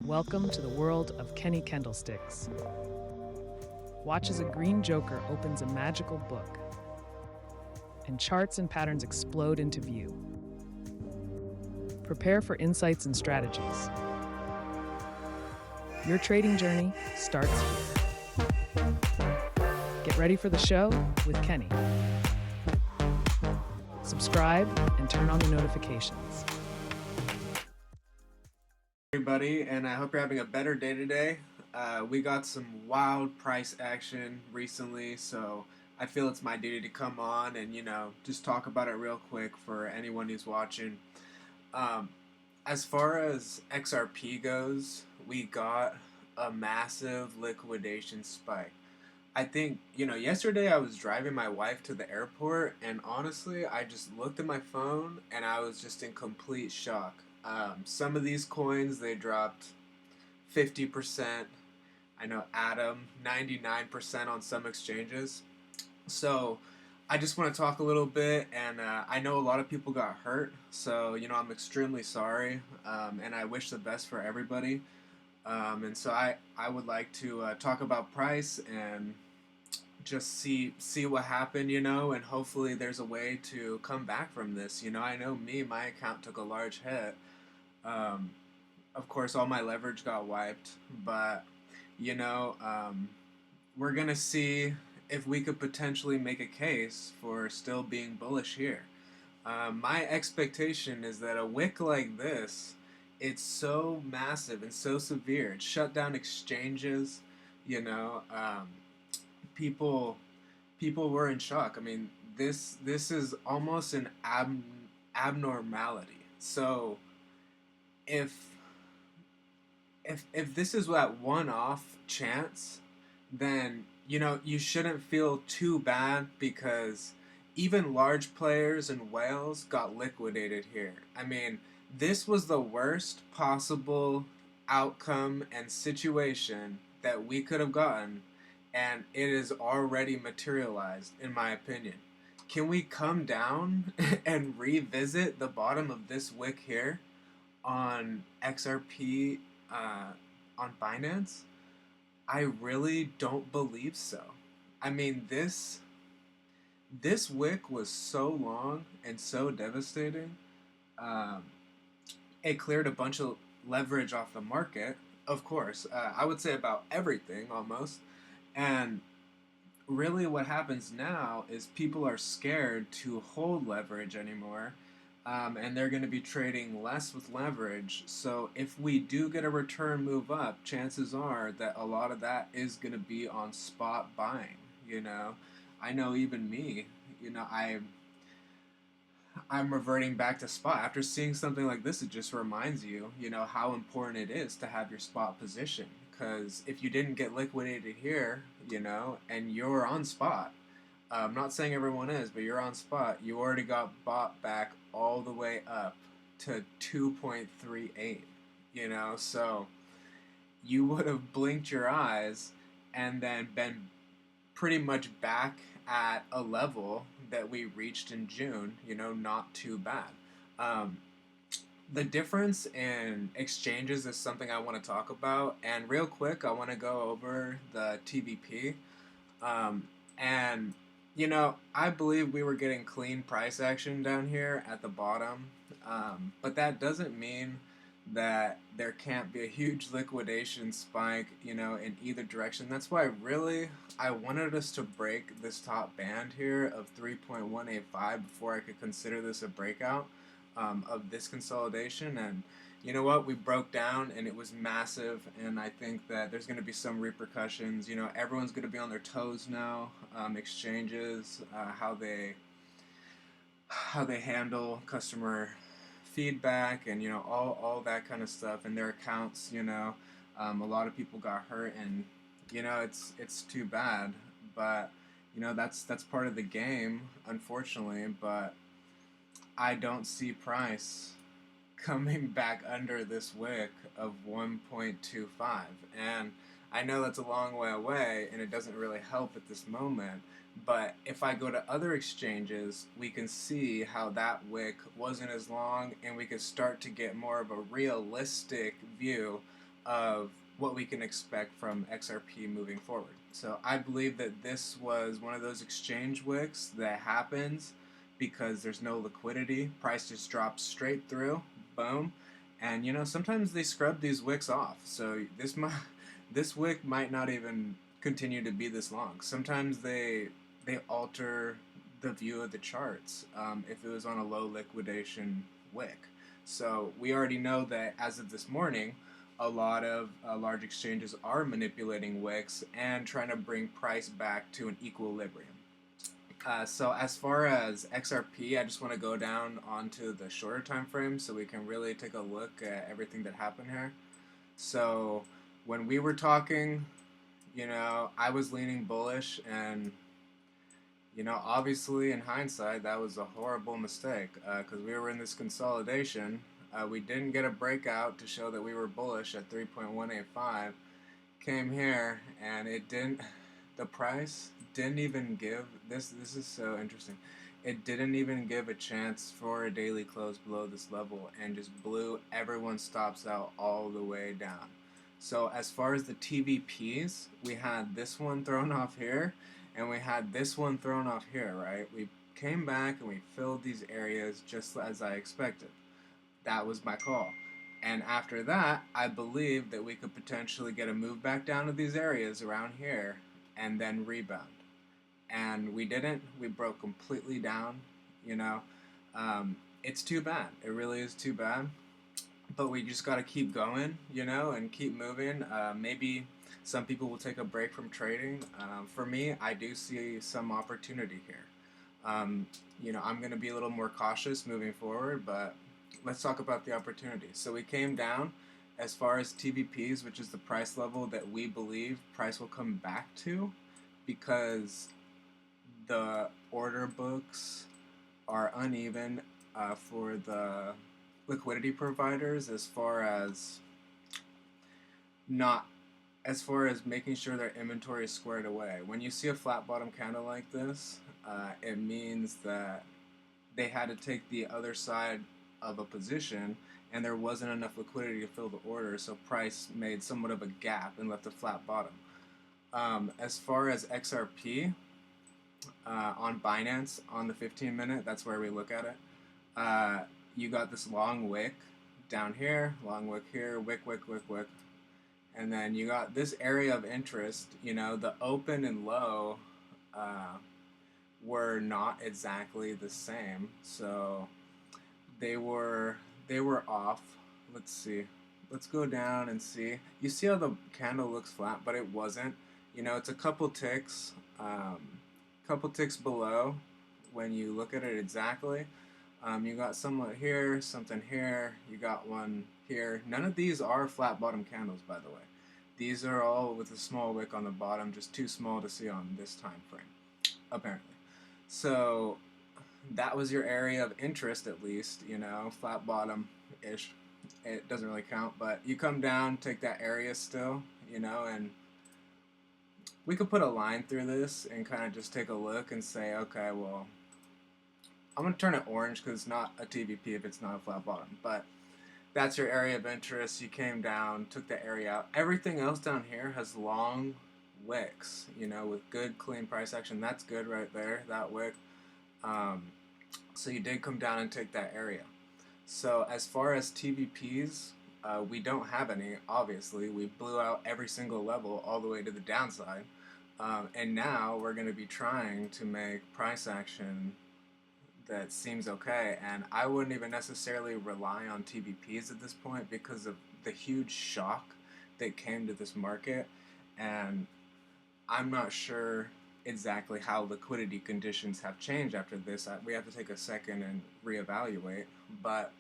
Welcome to the world of Kenny Candlesticks. Watch as a green joker opens a magical book, and charts and patterns explode into view. Prepare for insights and strategies. Your trading journey starts here. Get ready for the show with Kenny. Subscribe and turn on the notifications. Everybody, and I hope you're having a better day today. We got some wild price action recently, so I feel it's my duty to come on and just talk about it real quick for anyone who's watching. As far as XRP goes, we got a massive liquidation spike. I think, yesterday I was driving my wife to the airport, and honestly, I just looked at my phone and I was just in complete shock. Some of these coins, they dropped 50%. I know Atom, 99% on some exchanges. So I just want to talk a little bit, and I know a lot of people got hurt. So, I'm extremely sorry, and I wish the best for everybody. And so I would like to talk about price and just see what happened, and hopefully there's a way to come back from this. I know my account took a large hit. Of course, all my leverage got wiped, but we're gonna see if we could potentially make a case for still being bullish here. My expectation is that a wick like this, it's so massive and so severe. It shut down exchanges. People were in shock. I mean, this is almost an abnormality. So if this is that one-off chance, then you shouldn't feel too bad, because even large players and whales got liquidated here. I mean, this was the worst possible outcome and situation that we could have gotten, and it is already materialized, in my opinion. Can we come down and revisit the bottom of this wick here on XRP, on Binance? I really don't believe so. I mean, this wick was so long and so devastating. It cleared a bunch of leverage off the market, of course. I would say about everything almost. And really what happens now is people are scared to hold leverage anymore. And they're going to be trading less with leverage. So if we do get a return move up, chances are that a lot of that is going to be on spot buying. I know even me, I'm reverting back to spot. After seeing something like this, it just reminds you, how important it is to have your spot position. Because if you didn't get liquidated here, and you're on spot, I'm not saying everyone is, but you're on spot, you already got bought back all the way up to 2.38, so you would have blinked your eyes and then been pretty much back at a level that we reached in June, not too bad. The difference in exchanges is something I want to talk about, and real quick, I want to go over the TVP. And I believe we were getting clean price action down here at the bottom, but that doesn't mean that there can't be a huge liquidation spike, in either direction. That's why really I wanted us to break this top band here of 3.185 before I could consider this a breakout of this consolidation. And you know what? We broke down and it was massive, and I think that there's going to be some repercussions. Everyone's going to be on their toes now. Exchanges, how they handle customer feedback, and all that kind of stuff, and their accounts. A lot of people got hurt, and it's too bad, but that's part of the game, unfortunately. But I don't see price coming back under this wick of 1.25, and I know that's a long way away and it doesn't really help at this moment, but if I go to other exchanges, we can see how that wick wasn't as long, and we could start to get more of a realistic view of what we can expect from XRP moving forward. So I believe that this was one of those exchange wicks that happens because there's no liquidity. Price just drops straight through, boom. And sometimes they scrub these wicks off. So this wick might not even continue to be this long. Sometimes they alter the view of the charts if it was on a low liquidation wick. So we already know that as of this morning, a lot of large exchanges are manipulating wicks and trying to bring price back to an equilibrium. So as far as XRP, I just want to go down onto the shorter time frame so we can really take a look at everything that happened here. So when we were talking, I was leaning bullish, and obviously in hindsight that was a horrible mistake because we were in this consolidation. We didn't get a breakout to show that we were bullish at 3.185. Came here and it didn't. The price didn't even give this. This is so interesting. It didn't even give a chance for a daily close below this level and just blew everyone's stops out all the way down. So as far as the TVPs, we had this one thrown off here, and we had this one thrown off here, right? We came back and we filled these areas just as I expected. That was my call. And after that, I believed that we could potentially get a move back down to these areas around here and then rebound. And we didn't. We broke completely down, you know. It's too bad. It really is too bad. But we just got to keep going, and keep moving. Maybe some people will take a break from trading. For me, I do see some opportunity here. I'm going to be a little more cautious moving forward, but let's talk about the opportunity. So we came down as far as TVPs, which is the price level that we believe price will come back to, because the order books are uneven for the liquidity providers as far as making sure their inventory is squared away. When you see a flat bottom candle like this, it means that they had to take the other side of a position and there wasn't enough liquidity to fill the order, so price made somewhat of a gap and left a flat bottom. As far as XRP, on Binance, on the 15-minute, that's where we look at it. You got this long wick down here, long wick here, wick, and then you got this area of interest. The open and low were not exactly the same, so they were off. Let's see. Let's go down and see. You see how the candle looks flat, but it wasn't. It's a couple ticks below when you look at it exactly. You got somewhat here, something here, you got one here. None of these are flat bottom candles, by the way. These are all with a small wick on the bottom, just too small to see on this time frame, apparently. So that was your area of interest, at least, flat bottom-ish. It doesn't really count, but you come down, take that area still, and we could put a line through this and kind of just take a look and say, okay, well, I'm going to turn it orange because it's not a TVP if it's not a flat bottom, but that's your area of interest. You came down, took the area out. Everything else down here has long wicks, with good, clean price action. That's good right there, that wick. So you did come down and take that area. So as far as TVPs, we don't have any, obviously. We blew out every single level all the way to the downside. And now we're going to be trying to make price action that seems okay. And I wouldn't even necessarily rely on TVPs at this point because of the huge shock that came to this market. And I'm not sure exactly how liquidity conditions have changed after this. We have to take a second and reevaluate. But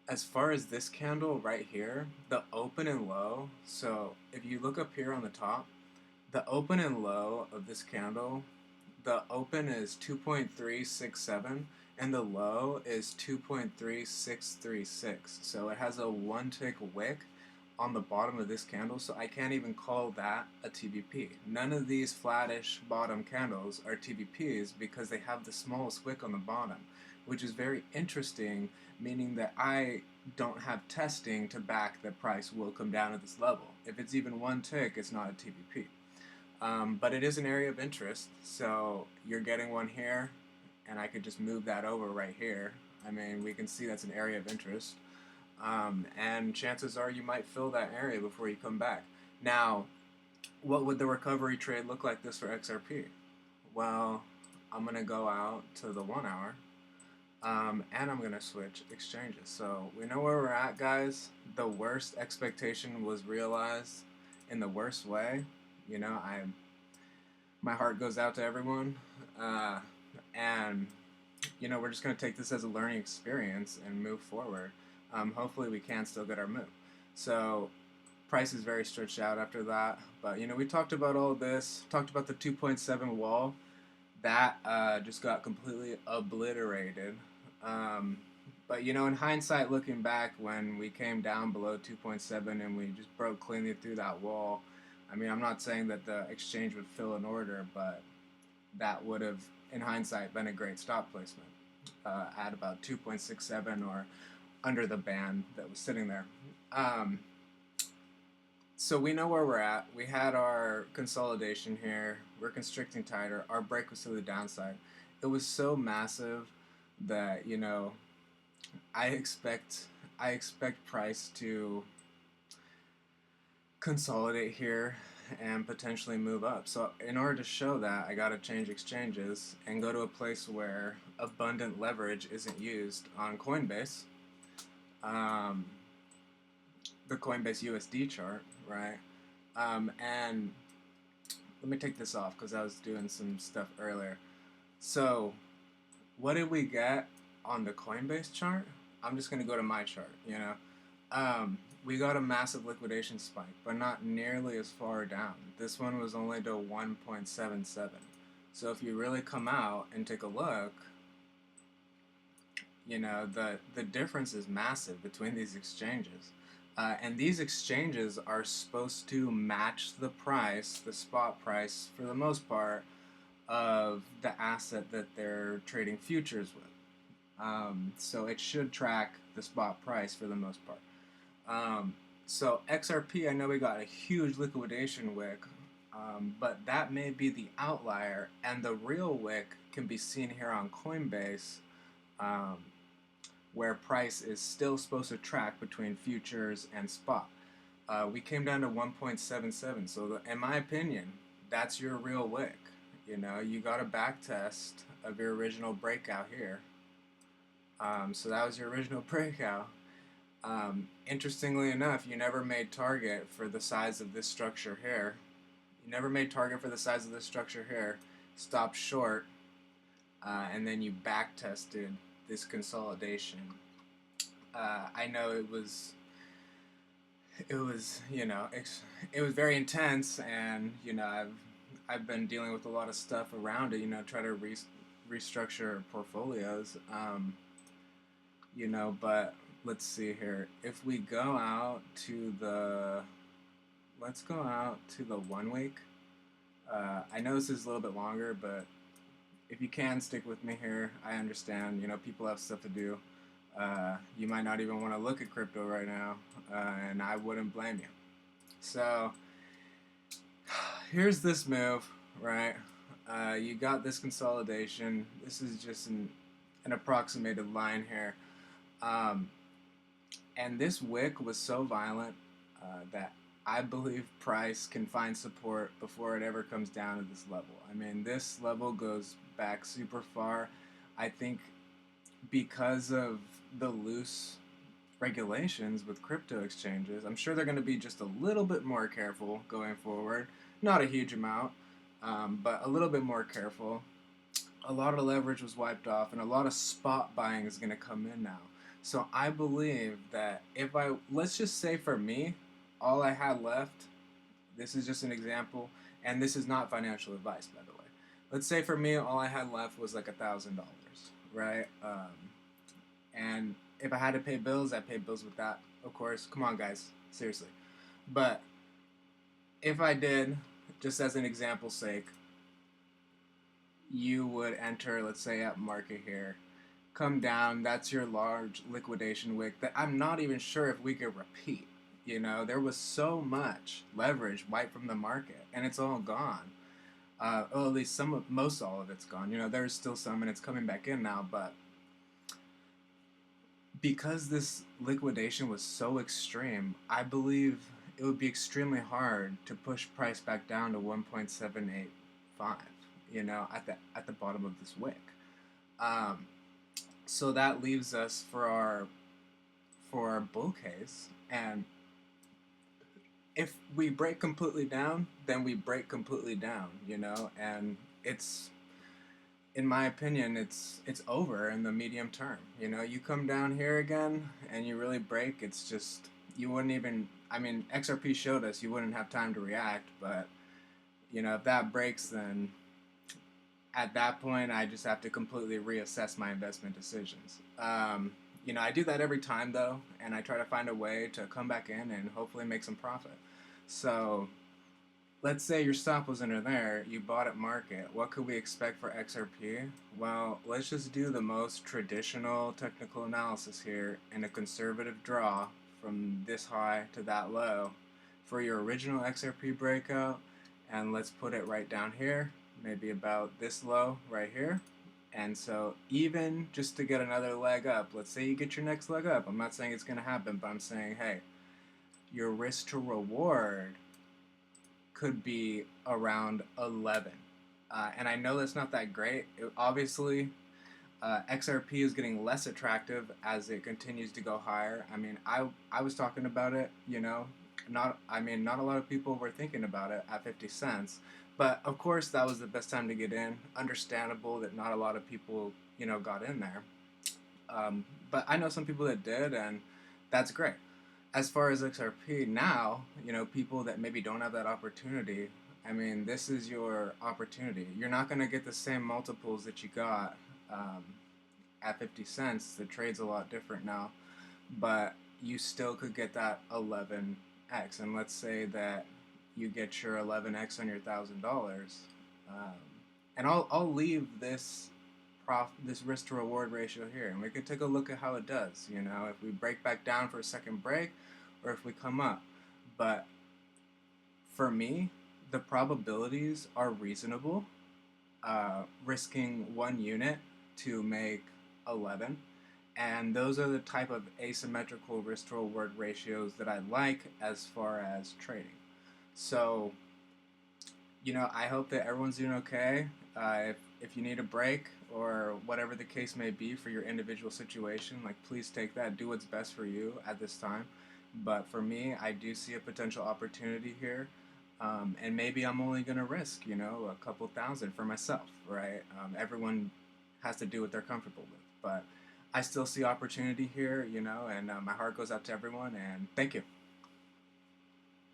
as far as this candle right here, the open and low, so if you look up here on the top, the open and low of this candle, the open is 2.367 and the low is 2.3636. So it has a one tick wick on the bottom of this candle, so I can't even call that a TVP. None of these flattish bottom candles are TVPs because they have the smallest wick on the bottom, which is very interesting meaning that I don't have testing to back that price will come down to this level. If it's even one tick, it's not a TVP. But it is an area of interest, so you're getting one here, and I could just move that over right here. I mean, we can see that's an area of interest, and chances are you might fill that area before you come back. Now, what would the recovery trade look like this for XRP? Well, I'm going to go out to the 1 hour, and I'm going to switch exchanges. So we know where we're at, guys. The worst expectation was realized in the worst way. You know, my heart goes out to everyone, and you know, we're just going to take this as a learning experience and move forward. Hopefully we can still get our move. So price is very stretched out after that, but you know, we talked about all this, talked about the 2.7 wall that just got completely obliterated. But you know, in hindsight, looking back, when we came down below 2.7 and we just broke cleanly through that wall, I mean, I'm not saying that the exchange would fill an order, but that would have, in hindsight, been a great stop placement at about 2.67 or under the band that was sitting there. So we know where we're at. We had our consolidation here. We're constricting tighter. Our break was to the downside. It was so massive that, you know, I expect price to consolidate here and potentially move up. So in order to show that, I got to change exchanges and go to a place where abundant leverage isn't used on Coinbase. The Coinbase USD chart, right? And let me take this off because I was doing some stuff earlier. So what did we get on the Coinbase chart? I'm just going to go to my chart, you know. We got a massive liquidation spike, but not nearly as far down. This one was only to 1.77. So if you really come out and take a look, you know, the difference is massive between these exchanges. And these exchanges are supposed to match the price, the spot price, for the most part, of the asset that they're trading futures with. So it should track the spot price for the most part. So XRP, I know we got a huge liquidation wick, but that may be the outlier, and the real wick can be seen here on Coinbase, where price is still supposed to track between futures and spot. We came down to 1.77, so in my opinion, that's your real wick. You know, you got a back test of your original breakout here. So that was your original breakout. Interestingly enough, you never made target for the size of this structure here. You never made target for the size of this structure here. Stopped short, and then you back tested this consolidation. I know it was you know, it was very intense, and you know, I've been dealing with a lot of stuff around it. You know, try to restructure portolios. You know, but let's see here. If we go out to the, let's go out to the 1 week. I know this is a little bit longer, but if you can stick with me here, I understand. You know, people have stuff to do. You might not even want to look at crypto right now, and I wouldn't blame you. So here's this move, right? You got this consolidation. This is just an approximated line here. And this wick was so violent that I believe price can find support before it ever comes down to this level. I mean, this level goes back super far. I think because of the loose regulations with crypto exchanges, I'm sure they're going to be just a little bit more careful going forward. Not a huge amount, but a little bit more careful. A lot of leverage was wiped off, and a lot of spot buying is going to come in now. So I believe that if let's just say for me, all I had left, this is just an example, and this is not financial advice, by the way. Let's say for me, all I had left was like $1,000, right? And if I had to pay bills, I'd pay bills with that, of course. Come on, guys, seriously. But if I did, just as an example's sake, you would enter, let's say, at market here, come down. That's your large liquidation wick that I'm not even sure if we could repeat. You know, there was so much leverage wiped from the market, and it's all gone. Well, at least most all of it's gone. You know, there's still some, and it's coming back in now. But because this liquidation was so extreme, I believe it would be extremely hard to push price back down to 1.785. You know, at the bottom of this wick. Um, so that leaves us for our bull case, and if we break completely down, then we break completely down, you know, and it's, in my opinion, it's over in the medium term. You know, you come down here again and you really break, it's just, you wouldn't even, I mean, XRP showed us you wouldn't have time to react, but you know, if that breaks, then at that point I just have to completely reassess my investment decisions. You know, I do that every time though, and I try to find a way to come back in and hopefully make some profit. So let's say your stop was under there, you bought at market. What could we expect for XRP? Well, let's just do the most traditional technical analysis here in a conservative draw from this high to that low for your original XRP breakout, and let's put it right down here, maybe about this low right here. And so even just to get another leg up, let's say you get your next leg up. I'm not saying it's going to happen, but I'm saying, hey, your risk to reward could be around 11. And I know that's not that great. Obviously, XRP is getting less attractive as it continues to go higher. I mean, I was talking about it, you know, not a lot of people were thinking about it at 50 cents. But of course, that was the best time to get in. Understandable that not a lot of people, you know, got in there. But I know some people that did, and that's great. As far as XRP now, you know, people that maybe don't have that opportunity, I mean, this is your opportunity. You're not going to get the same multiples that you got at 50 cents. The trade's a lot different now, but you still could get that 11x. And let's say that you get your 11x on your $1,000. And I'll leave this risk to reward ratio here, and we could take a look at how it does. You know, if we break back down for a second break, or if we come up. But for me, the probabilities are reasonable. Risking 1 unit to make 11, and those are the type of asymmetrical risk to reward ratios that I like as far as trading. So, you know, I hope that everyone's doing okay. If you need a break or whatever the case may be for your individual situation, like, please take that. Do what's best for you at this time. But for me, I do see a potential opportunity here. And maybe I'm only going to risk, you know, a couple thousand for myself, right? Everyone has to do what they're comfortable with. But I still see opportunity here, you know, and my heart goes out to everyone. And thank you.